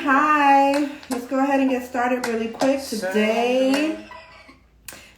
Hi. Let's go ahead and get started really quick today.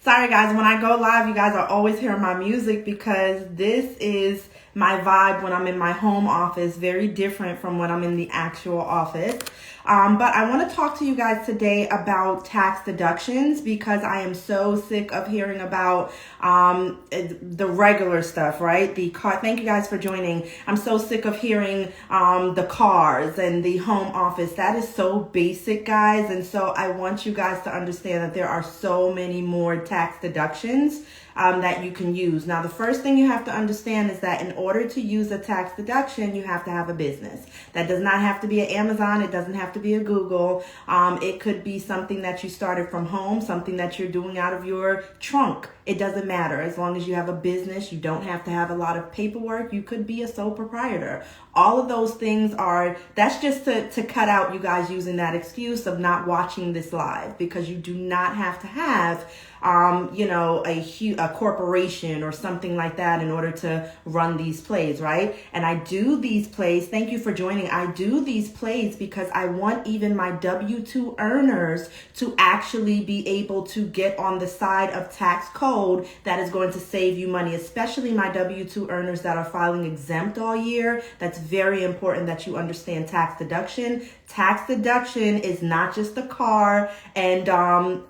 Sorry guys, when I go live, you guys are always hearing my music because this is my vibe when I'm in my home office, very different from when I'm in the actual office. But I want to talk to you guys today about tax deductions because I am so sick of hearing about the regular stuff, right? The car. Thank you guys for joining. I'm so sick of hearing the cars and the home office. That is so basic, guys. And so I want you guys to understand that there are so many more tax deductions that you can use. Now, the first thing you have to understand is that in order to use a tax deduction, you have to have a business. That does not have to be an Amazon. It doesn't have to be a Google. It could be something that you started from home, something that you're doing out of your trunk. It doesn't matter. As long as you have a business, you don't have to have a lot of paperwork. You could be a sole proprietor. All of those things that's just to cut out you guys using that excuse of not watching this live, because you do not have to have a corporation or something like that in order to run these plays, right? And I do these plays. Thank you for joining. I do these plays because I want even my W-2 earners to actually be able to get on the side of tax code that is going to save you money, especially my W-2 earners that are filing exempt all year. That's very important that you understand tax deduction. Tax deduction is not just the car, and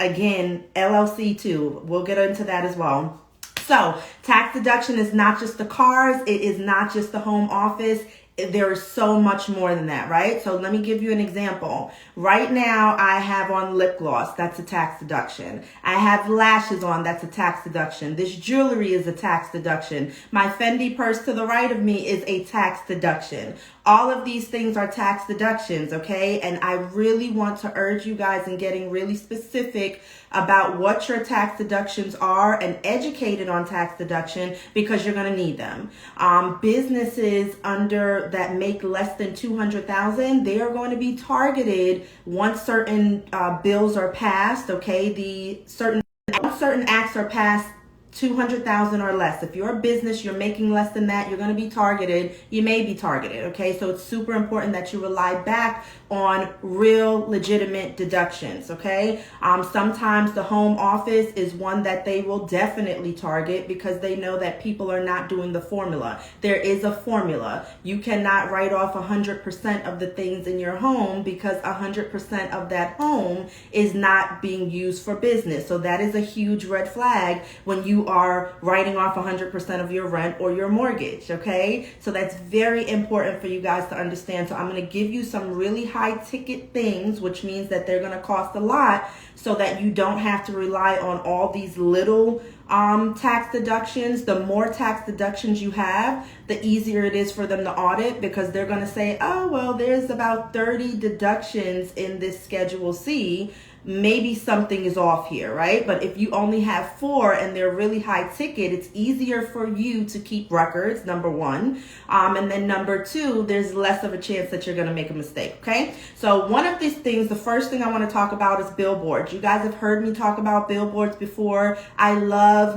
again, LLC too. We'll get into that as well. So tax deduction is not just the cars. It is not just the home office. There is so much more than that, right? So let me give you an example. Right now, I have on lip gloss. That's a tax deduction. I have lashes on. That's a tax deduction. This jewelry is a tax deduction. My Fendi purse to the right of me is a tax deduction. All of these things are tax deductions, okay? And I really want to urge you guys in getting really specific about what your tax deductions are and educated on tax deduction, because you're going to need them. Businesses that make less than $200,000, they are going to be targeted once certain bills are passed, okay? Once certain acts are passed, 200,000 or less. If you're a business, you're making less than that, you're going to be targeted. You may be targeted, okay? So it's super important that you rely back on real legitimate deductions, okay? Sometimes the home office is one that they will definitely target because they know that people are not doing the formula. There is a formula. You cannot write off 100% of the things in your home because 100% of that home is not being used for business. So that is a huge red flag when you are writing off 100% of your rent or your mortgage, okay? So that's very important for you guys to understand. So I'm going to give you some really high ticket things, which means that they're going to cost a lot, so that you don't have to rely on all these little tax deductions. The more tax deductions you have, the easier it is for them to audit, because they're going to say, oh, well, there's about 30 deductions in this Schedule C. Maybe something is off here, right? But if you only have 4 and they're really high ticket, it's easier for you to keep records, number one. And then number 2, there's less of a chance that you're going to make a mistake, okay? So one of these things, the first thing I want to talk about is billboards. You guys have heard me talk about billboards before. I love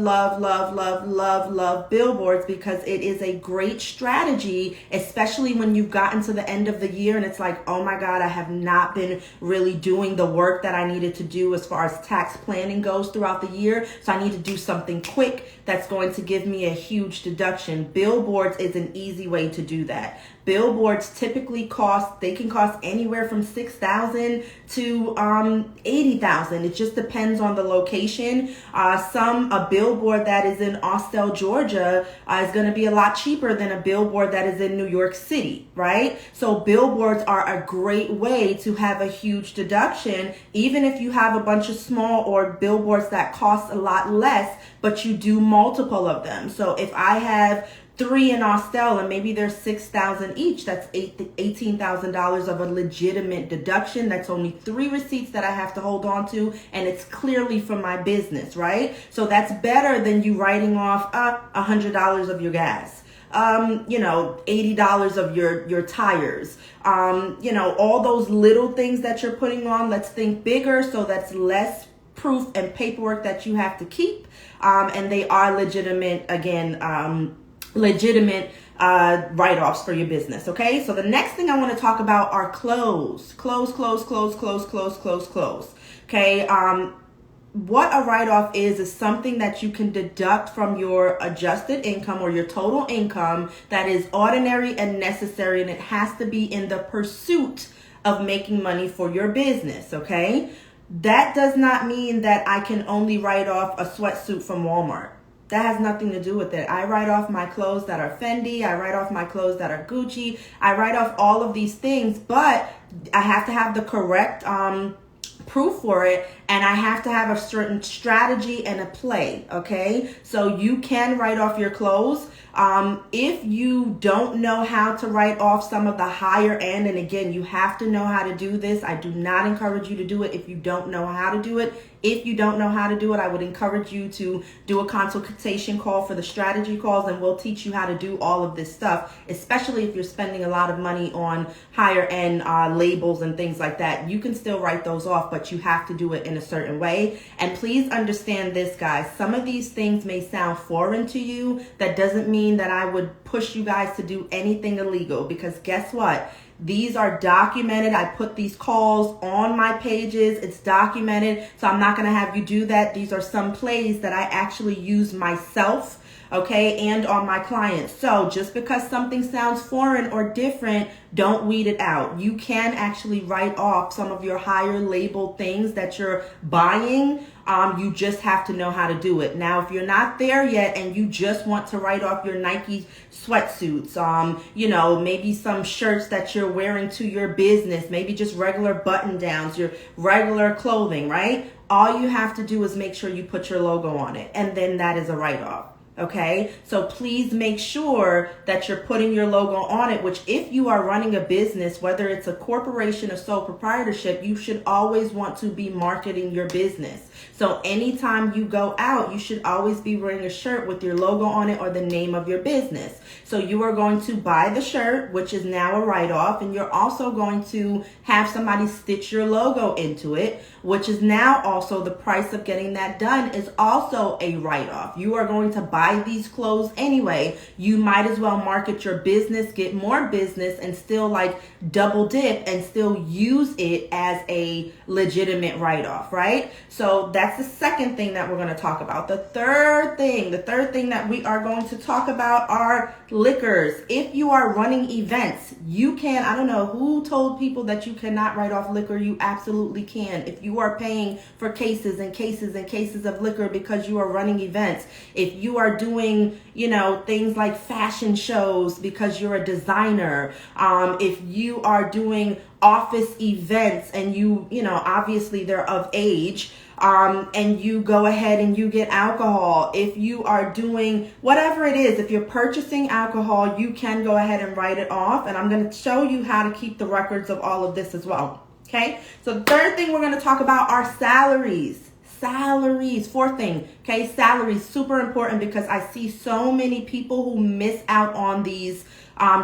billboards because it is a great strategy, especially when you've gotten to the end of the year and it's like, oh my God, I have not been really doing the work that I needed to do as far as tax planning goes throughout the year. So I need to do something quick that's going to give me a huge deduction. Billboards is an easy way to do that. Billboards typically can cost anywhere from $6,000 to $80,000. It just depends on the location. A billboard that is in Austell, Georgia is going to be a lot cheaper than a billboard that is in New York City, right? So billboards are a great way to have a huge deduction, even if you have a bunch of small or billboards that cost a lot less, but you do multiple of them. So if I have 3 in Austell and maybe they're $6,000 each, that's $18,000 of a legitimate deduction. That's only 3 receipts that I have to hold on to, and it's clearly from my business, right? So that's better than you writing off $100 of your gas. $80 of your tires, all those little things that you're putting on. Let's think bigger. So that's less proof and paperwork that you have to keep. And they are legitimate, again, legitimate write-offs for your business. Okay, so the next thing I want to talk about are close. Okay, what a write-off is something that you can deduct from your adjusted income or your total income that is ordinary and necessary, and it has to be in the pursuit of making money for your business. Okay, that does not mean that I can only write off a sweatsuit from Walmart. That has nothing to do with it. I write off my clothes that are Fendi. I write off my clothes that are Gucci. I write off all of these things, but I have to have the correct proof for it, and I have to have a certain strategy and a play. Okay, so you can write off your clothes. If you don't know how to write off some of the higher end, and again, you have to know how to do this. I do not encourage you to do it if you don't know how to do it. If you don't know how to do it, I would encourage you to do a consultation call for the strategy calls, and we'll teach you how to do all of this stuff, especially if you're spending a lot of money on higher end labels and things like that. You can still write those off, but you have to do it in a certain way. And please understand this, guys. Some of these things may sound foreign to you. That doesn't mean that I would push you guys to do anything illegal, because guess what? These are documented. I put these calls on my pages. It's documented. So I'm not going to have you do that. These are some plays that I actually use myself, okay, and on my clients. So just because something sounds foreign or different, don't weed it out. You can actually write off some of your higher label things that you're buying. You just have to know how to do it. Now, if you're not there yet and you just want to write off your Nike sweatsuits, maybe some shirts that you're wearing to your business, maybe just regular button downs, your regular clothing, right? All you have to do is make sure you put your logo on it, and then that is a write-off. Okay, so please make sure that you're putting your logo on it, which if you are running a business, whether it's a corporation or sole proprietorship, you should always want to be marketing your business. So anytime you go out, you should always be wearing a shirt with your logo on it or the name of your business. So you are going to buy the shirt, which is now a write-off, and you're also going to have somebody stitch your logo into it, which is now also the price of getting that done is also a write-off. You are going to buy these clothes anyway. You might as well market your business, get more business, and still like double dip and still use it as a legitimate write-off, right? So that's the second thing that we're going to talk about. The third thing that we are going to talk about are liquors. If you are running events, you can, I don't know who told people that you cannot write off liquor. You absolutely can. If you are paying for cases and cases and cases of liquor because you are running events, if you are doing, things like fashion shows because you're a designer, if you are doing office events and obviously they're of age, and you go ahead and you get alcohol, if you are doing whatever it is, if you're purchasing alcohol, you can go ahead and write it off. And I'm going to show you how to keep the records of all of this as well. Okay, so the third thing we're going to talk about are salaries. Fourth thing, okay, salaries, super important because I see so many people who miss out on these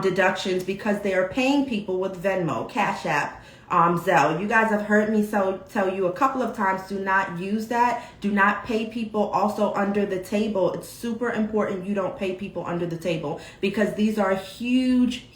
deductions because they are paying people with Venmo, Cash App, Zelle. You guys have heard me tell you a couple of times, do not use that. Do not pay people also under the table. It's super important you don't pay people under the table because these are huge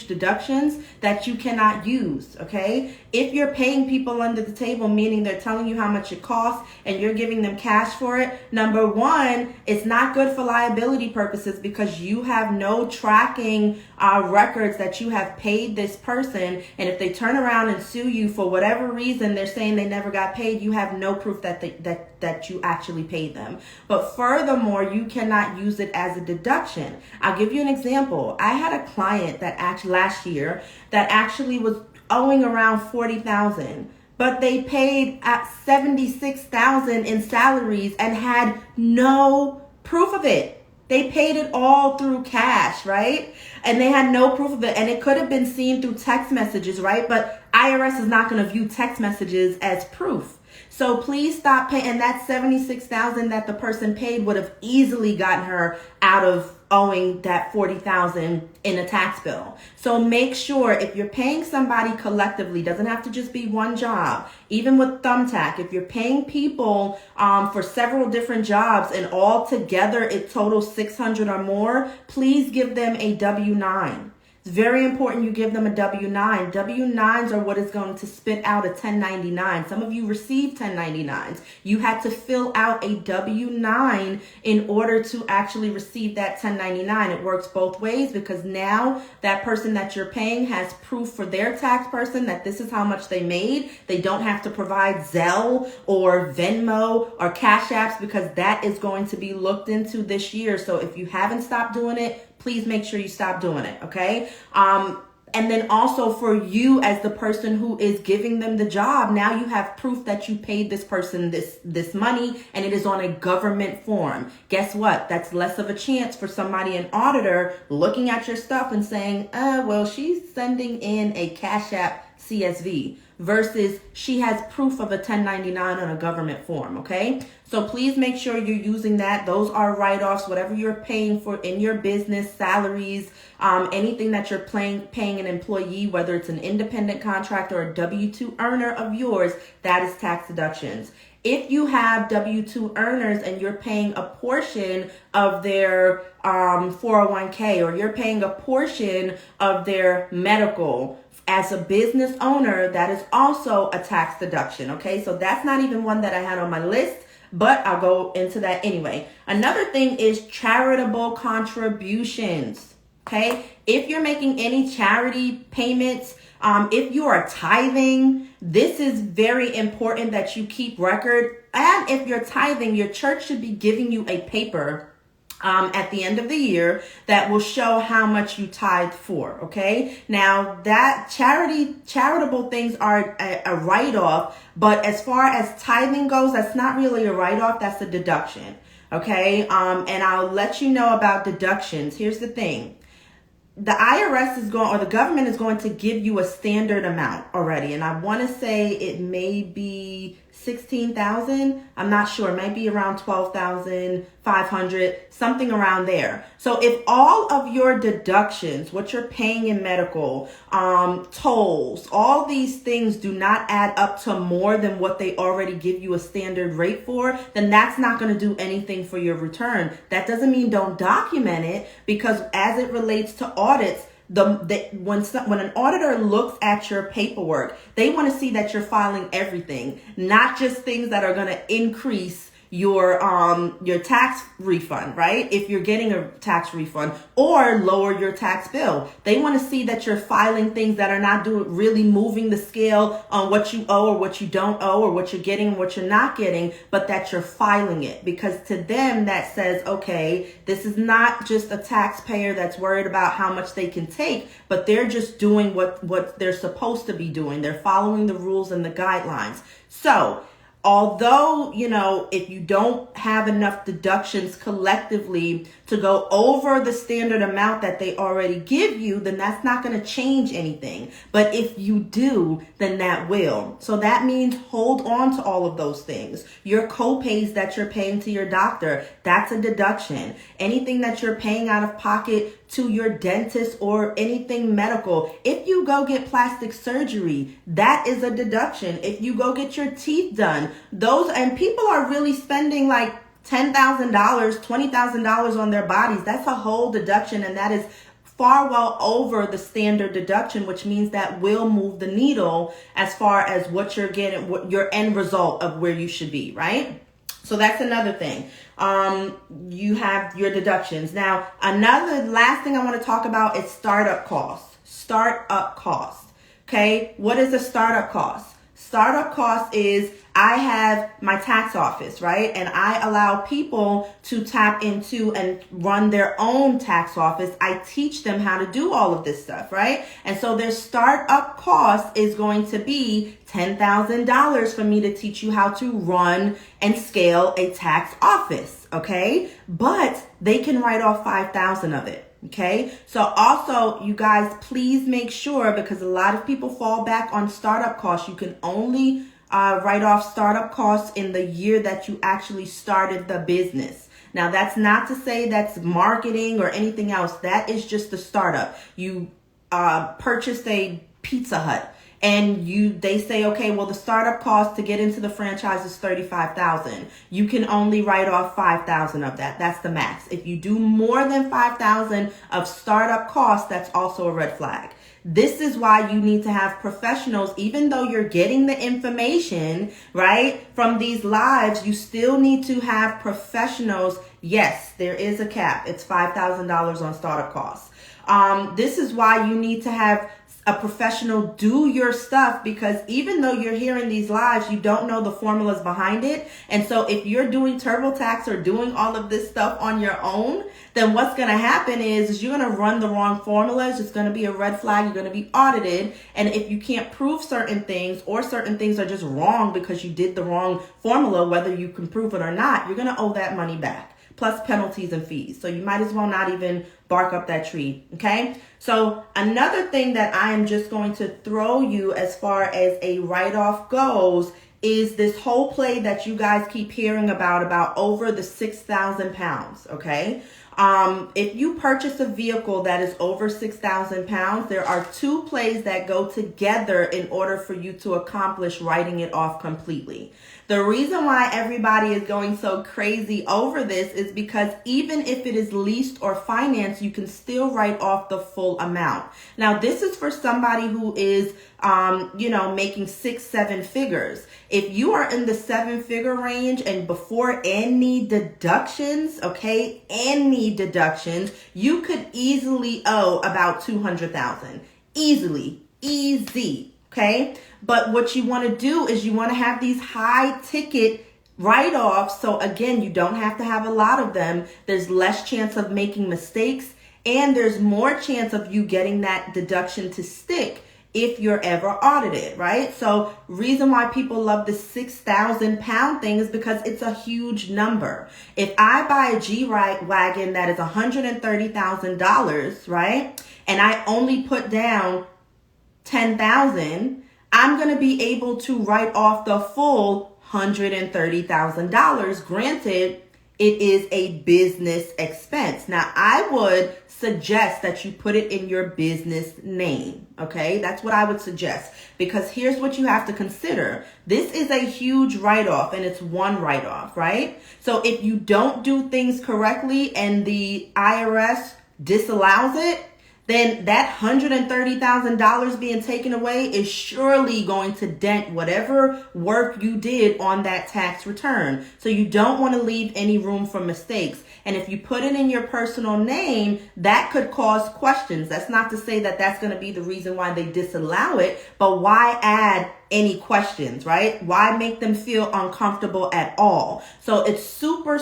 deductions that you cannot use, okay? If you're paying people under the table, meaning they're telling you how much it costs and you're giving them cash for it, number one, it's not good for liability purposes because you have no tracking records that you have paid this person. And if they turn around and sue you for whatever reason, they're saying they never got paid, you have no proof that you actually paid them. But furthermore, you cannot use it as a deduction. I'll give you an example. I had a client that last year that actually was owing around $40,000, but they paid at $76,000 in salaries and had no proof of it. They paid it all through cash, right? And they had no proof of it. And it could have been seen through text messages, right? But IRS is not going to view text messages as proof. So please stop paying. And that $76,000 that the person paid would have easily gotten her out of owing that $40,000 in a tax bill. So make sure if you're paying somebody collectively, doesn't have to just be one job. Even with Thumbtack, if you're paying people for several different jobs and all together it totals $600 or more, please give them a W-9. It's very important you give them a W-9. W-9s are what is going to spit out a 1099. Some of you receive 1099s. You had to fill out a W-9 in order to actually receive that 1099. It works both ways because now that person that you're paying has proof for their tax person that this is how much they made. They don't have to provide Zelle or Venmo or Cash Apps because that is going to be looked into this year. So if you haven't stopped doing it, please make sure you stop doing it, okay? And then also for you as the person who is giving them the job, now you have proof that you paid this person this money and it is on a government form. Guess what? That's less of a chance for somebody, an auditor, looking at your stuff and saying, well, she's sending in a Cash App CSV versus she has proof of a 1099 on a government form, okay? So please make sure you're using that. Those are write-offs, whatever you're paying for in your business, salaries, anything that you're paying an employee, whether it's an independent contractor or a W-2 earner of yours, that is tax deductions. If you have W-2 earners and you're paying a portion of their 401k or you're paying a portion of their medical, as a business owner, that is also a tax deduction, okay? So that's not even one that I had on my list, but I'll go into that anyway. Another thing is charitable contributions, okay? If you're making any charity payments, if you are tithing, this is very important that you keep record. And if you're tithing, your church should be giving you a paper at the end of the year that will show how much you tithe for, okay? Now that charitable things are a write-off, but as far as tithing goes, that's not really a write-off, that's a deduction, okay? And I'll let you know about deductions. Here's the thing. The IRS is going, or the government is going to give you a standard amount already. And I want to say it may be 16,000. I'm not sure. It might be around 12,500, something around there. So if all of your deductions, what you're paying in medical, tolls, all these things do not add up to more than what they already give you a standard rate for, then that's not going to do anything for your return. That doesn't mean don't document it, because as it relates to audits, when an auditor looks at your paperwork, they want to see that you're filing everything, not just things that are going to increase your tax refund, right? If you're getting a tax refund, or lower your tax bill. They want to see that you're filing things that are not really moving the scale on what you owe or what you don't owe, or what you're getting and what you're not getting, but that you're filing it. Because to them that says, okay, this is not just a taxpayer that's worried about how much they can take, but they're just doing what they're supposed to be doing. They're following the rules and the guidelines. So although, if you don't have enough deductions collectively to go over the standard amount that they already give you, then that's not going to change anything. But if you do, then that will. So that means hold on to all of those things. Your co-pays that you're paying to your doctor, that's a deduction. Anything that you're paying out of pocket to your dentist or anything medical. If you go get plastic surgery, that is a deduction. If you go get your teeth done, and people are really spending like $10,000, $20,000 on their bodies. That's a whole deduction, and that is far well over the standard deduction, which means that will move the needle as far as what you're getting, what your end result of where you should be, right? So that's another thing. You have your deductions. Now, last thing I want to talk about is startup costs. Startup costs. Okay. What is a startup cost? Startup cost is I have my tax office, right? And I allow people to tap into and run their own tax office. I teach them how to do all of this stuff, right? And so their startup cost is going to be $10,000 for me to teach you how to run and scale a tax office, okay? But they can write off 5,000 of it. Okay, so also you guys, please make sure, because a lot of people fall back on startup costs. You can only write off startup costs in the year that you actually started the business. Now, that's not to say that's marketing or anything else. That is just the startup. You purchased a Pizza Hut, and they say, okay, well, the startup cost to get into the franchise is $35,000. You can only write off $5,000 of that. That's the max. If you do more than $5,000 of startup costs, that's also a red flag. This is why you need to have professionals. Even though you're getting the information, right, from these lives, you still need to have professionals. Yes, there is a cap. It's $5,000 on startup costs. This is why you need to have a professional do your stuff, because even though you're hearing these lives, you don't know the formulas behind it. And so if you're doing TurboTax or doing all of this stuff on your own, then what's going to happen is you're going to run the wrong formulas. It's going to be a red flag. You're going to be audited. And if you can't prove certain things, or certain things are just wrong because you did the wrong formula, whether you can prove it or not, you're going to owe that money back, plus penalties and fees. So you might as well not even bark up that tree, okay? So another thing that I am just going to throw you as far as a write-off goes is this whole play that you guys keep hearing about over the 6,000 pounds, okay? If you purchase a vehicle that is over 6,000 pounds, there are two plays that go together in order for you to accomplish writing it off completely. The reason why everybody is going so crazy over this is because even if it is leased or financed, you can still write off the full amount. Now, this is for somebody who is, making 6-7 figures. If you are in the 7-figure range and before any deductions, okay, any deductions, you could easily owe about $200,000. Easy. Okay. But what you want to do is you want to have these high ticket write-offs. So again, you don't have to have a lot of them. There's less chance of making mistakes, and there's more chance of you getting that deduction to stick if you're ever audited, right? So reason why people love the 6,000 pound thing is because it's a huge number. If I buy a G-Wagon that is $130,000, right? And I only put down $10,000, I'm going to be able to write off the full $130,000. Granted, it is a business expense. Now, I would suggest that you put it in your business name. Okay, that's what I would suggest, because here's what you have to consider. This is a huge write-off, and it's one write-off, right? So if you don't do things correctly and the IRS disallows it, then that $130,000 being taken away is surely going to dent whatever work you did on that tax return. So you don't want to leave any room for mistakes. And if you put it in your personal name, that could cause questions. That's not to say that that's going to be the reason why they disallow it, but why add any questions, right? Why make them feel uncomfortable at all? So it's super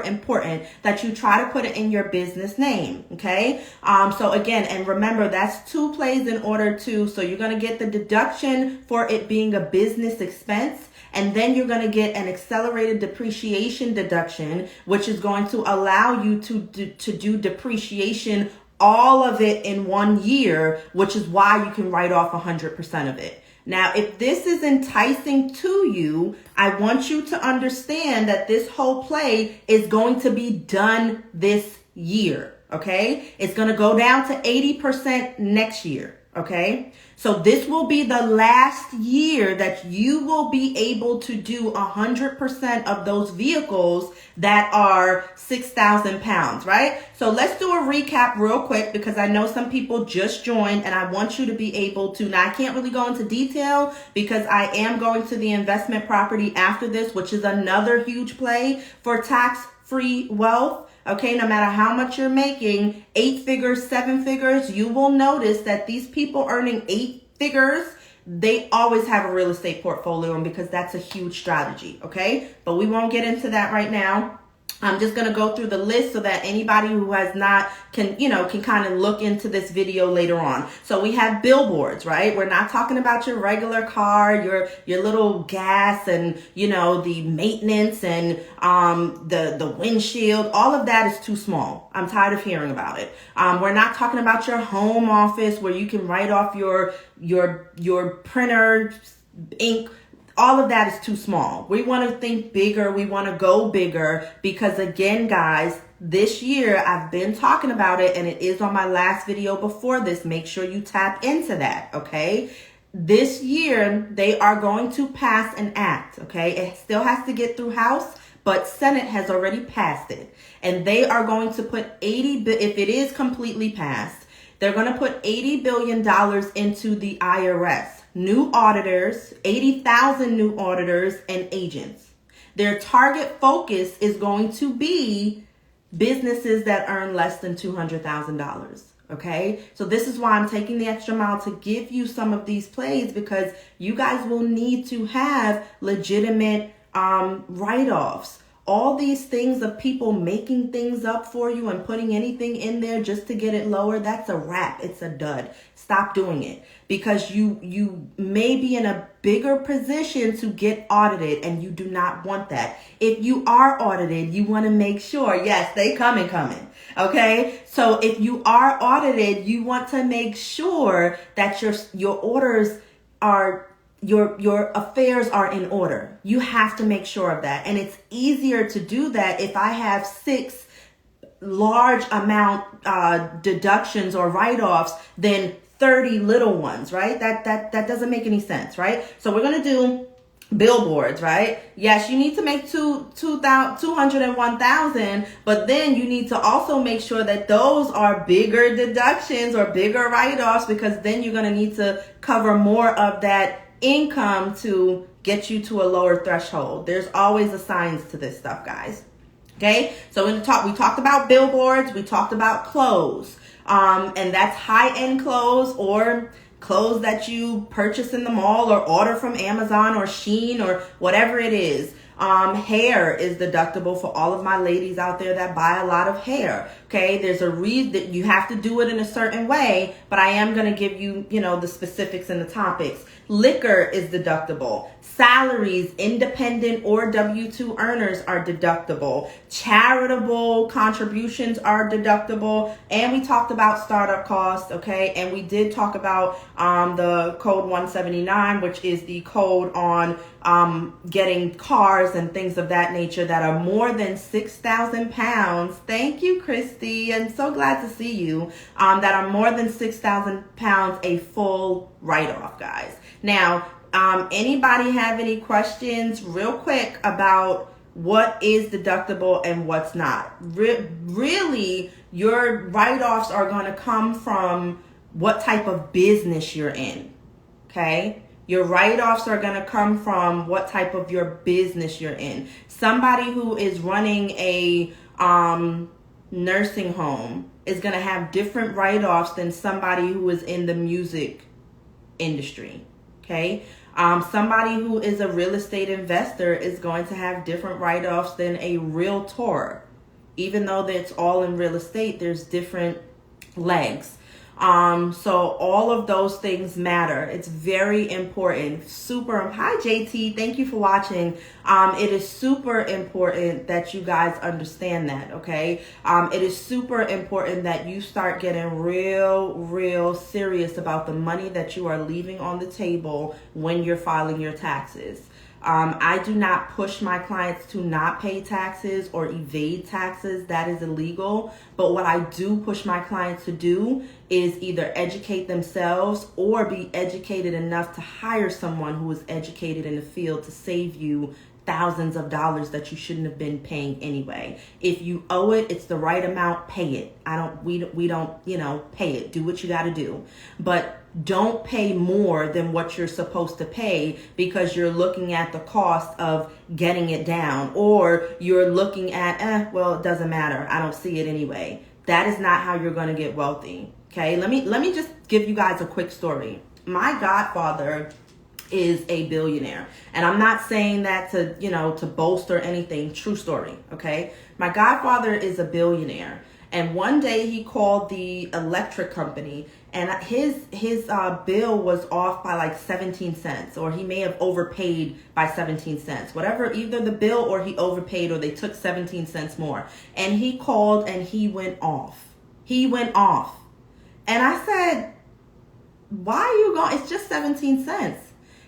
important that you try to put it in your business name, okay? So again, and remember, that's two plays in order to, so you're going to get the deduction for it being a business expense, and then you're going to get an accelerated depreciation deduction, which is going to allow you to do depreciation, all of it in 1 year, which is why you can write off 100% of it. Now, if this is enticing to you, I want you to understand that this whole play is going to be done this year, okay? It's going to go down to 80% next year, okay? So this will be the last year that you will be able to do 100% of those vehicles that are 6,000 pounds, right? So let's do a recap real quick, because I know some people just joined and I want you to be able to. Now, I can't really go into detail because I am going to the investment property after this, which is another huge play for tax-free wealth. Okay, no matter how much you're making, 8 figures, 7 figures, you will notice that these people earning 8 figures, they always have a real estate portfolio, and because that's a huge strategy, okay? But we won't get into that right now. I'm just going to go through the list so that anybody who has not can kind of look into this video later on. So we have billboards, right? We're not talking about your regular car, your little gas and, the maintenance and the windshield. All of that is too small. I'm tired of hearing about it. We're not talking about your home office where you can write off your printer, ink. all of that is too small. We want to think bigger. We want to go bigger because, again, guys, this year I've been talking about it, and it is on my last video before this. Make sure you tap into that, okay? This year, they are going to pass an act, okay? It still has to get through House, but Senate has already passed it. And they are going to put if it is completely passed, they're going to put $80 billion into the IRS. New auditors, 80,000 new auditors and agents. Their target focus is going to be businesses that earn less than $200,000. Okay, so this is why I'm taking the extra mile to give you some of these plays, because you guys will need to have legitimate write-offs. All these things of people making things up for you and putting anything in there just to get it lower, that's a wrap. It's a dud. Stop doing it, because you may be in a bigger position to get audited, and you do not want that. If you are audited, you want to make sure, yes, they coming. Okay, so if you are audited, you want to make sure that your orders are, your affairs are in order. You have to make sure of that. And it's easier to do that if I have 6 large amount deductions or write-offs than 30 little ones, right? That doesn't make any sense, right? So we're going to do billboards, right? Yes, you need to make 201,000, but then you need to also make sure that those are bigger deductions or bigger write-offs, because then you're going to need to cover more of that income to get you to a lower threshold. There's always a science to this stuff, guys. Okay, so we talked about billboards, we talked about clothes, and that's high-end clothes or clothes that you purchase in the mall or order from Amazon or Shein or whatever it is. Hair is deductible for all of my ladies out there that buy a lot of hair. Okay, there's a reason that you have to do it in a certain way, but I am going to give you, the specifics and the topics. Liquor is deductible. Salaries, independent or W-2 earners are deductible. Charitable contributions are deductible. And we talked about startup costs, okay? And we did talk about the code 179, which is the code on getting cars and things of that nature that are more than 6,000 pounds. Thank you, Christy. I'm so glad to see you. That are more than 6,000 pounds, a full write-off, guys. Now, anybody have any questions real quick about what is deductible and what's not? Really, your write-offs are going to come from what type of business you're in, okay? Your write-offs are going to come from what type of your business you're in. Somebody who is running a nursing home is going to have different write-offs than somebody who is in the music industry, okay? Somebody who is a real estate investor is going to have different write-offs than a realtor. Even though that's all in real estate, there's different legs. So all of those things matter. It's very important. Hi, JT. Thank you for watching. It is super important that you guys understand that, okay? It is super important that you start getting real serious about the money that you are leaving on the table when you're filing your taxes. I do not push my clients to not pay taxes or evade taxes. That is illegal. But what I do push my clients to do is either educate themselves or be educated enough to hire someone who is educated in the field to save you thousands of dollars that you shouldn't have been paying anyway. If you owe it, it's the right amount, pay it. We don't, pay it. Do what you got to do. But don't pay more than what you're supposed to pay because you're looking at the cost of getting it down, or you're looking at, it doesn't matter. I don't see it anyway. That is not how you're going to get wealthy. Okay. Let me just give you guys a quick story. My godfather is a billionaire. And I'm not saying that to boast or anything. True story. Okay. My godfather is a billionaire. And one day he called the electric company, and his bill was off by like 17 cents, or he may have overpaid by 17 cents, whatever, either the bill or he overpaid or they took 17 cents more. And he called and he went off. And I said, why are you going? It's just 17 cents.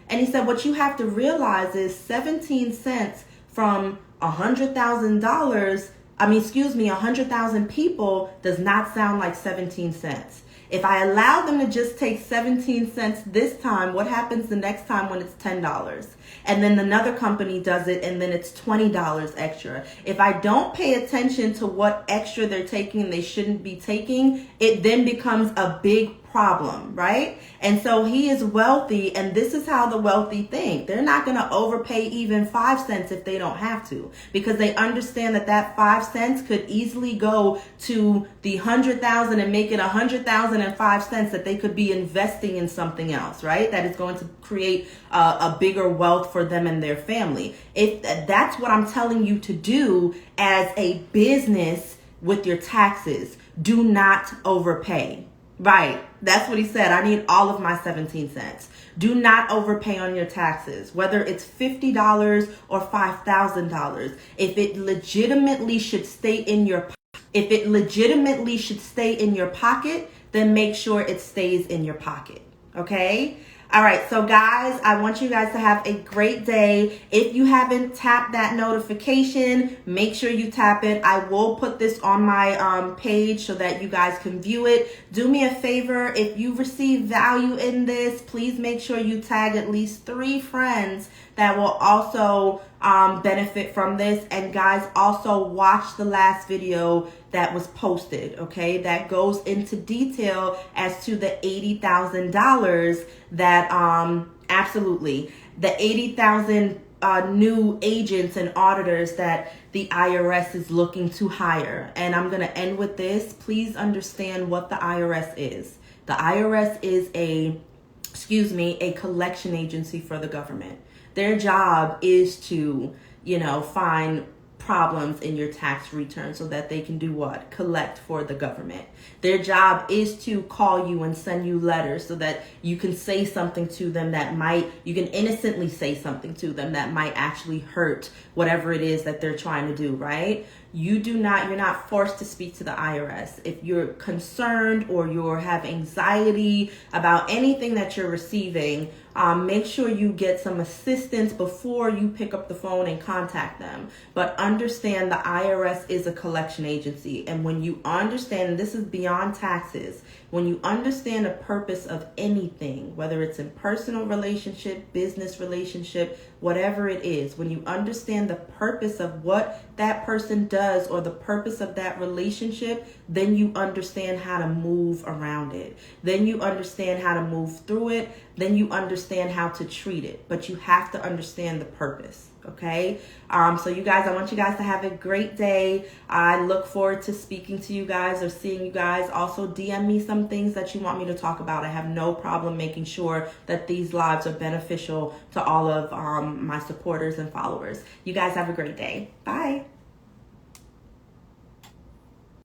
And he said, what you have to realize is 17 cents from $100,000, 100,000 people does not sound like 17 cents. If I allow them to just take 17 cents this time, what happens the next time when it's $10? And then another company does it and then it's $20 extra. If I don't pay attention to what extra they're taking and they shouldn't be taking, it then becomes a big problem, right? And so he is wealthy, and this is how the wealthy think. They're not going to overpay even 5 cents if they don't have to, because they understand that that 5 cents could easily go to the 100,000 and make it 100,005 cents that they could be investing in something else, right? That is going to create a bigger wealth for them and their family. If that's what I'm telling you to do as a business with your taxes, do not overpay. Right. That's what he said. I need all of my 17 cents. Do not overpay on your taxes, whether it's $50 or $5,000. If it legitimately should stay in your pocket, then make sure it stays in your pocket. Okay? All right, so guys, I want you guys to have a great day. If you haven't tapped that notification, make sure you tap it. I will put this on my page so that you guys can view it. Do me a favor, if you receive value in this, please make sure you tag at least 3 friends that will also benefit from this. And guys, also watch the last video that was posted, okay? That goes into detail as to the $80,000 that, absolutely, the 80,000 new agents and auditors that the IRS is looking to hire. And I'm gonna end with this. Please understand what the IRS is. The IRS is a collection agency for the government. Their job is to, find problems in your tax return so that they can do what? Collect for the government. Their job is to call you and send you letters so that you can say something to them you can innocently say something to them that might actually hurt whatever it is that they're trying to do, right? You're not forced to speak to the IRS. If you're concerned or you have anxiety about anything that you're receiving, make sure you get some assistance before you pick up the phone and contact them. But understand the IRS is a collection agency. And when you understand, and this is beyond taxes, when you understand the purpose of anything, whether it's in personal relationship, business relationship, whatever it is, when you understand the purpose of what that person does or the purpose of that relationship, then you understand how to move around it. Then you understand how to move through it. Then you understand how to treat it. But you have to understand the purpose. Okay. So you guys, I want you guys to have a great day. I look forward to speaking to you guys or seeing you guys. Also DM me some things that you want me to talk about. I have no problem making sure that these lives are beneficial to all of my supporters and followers. You guys have a great day. Bye.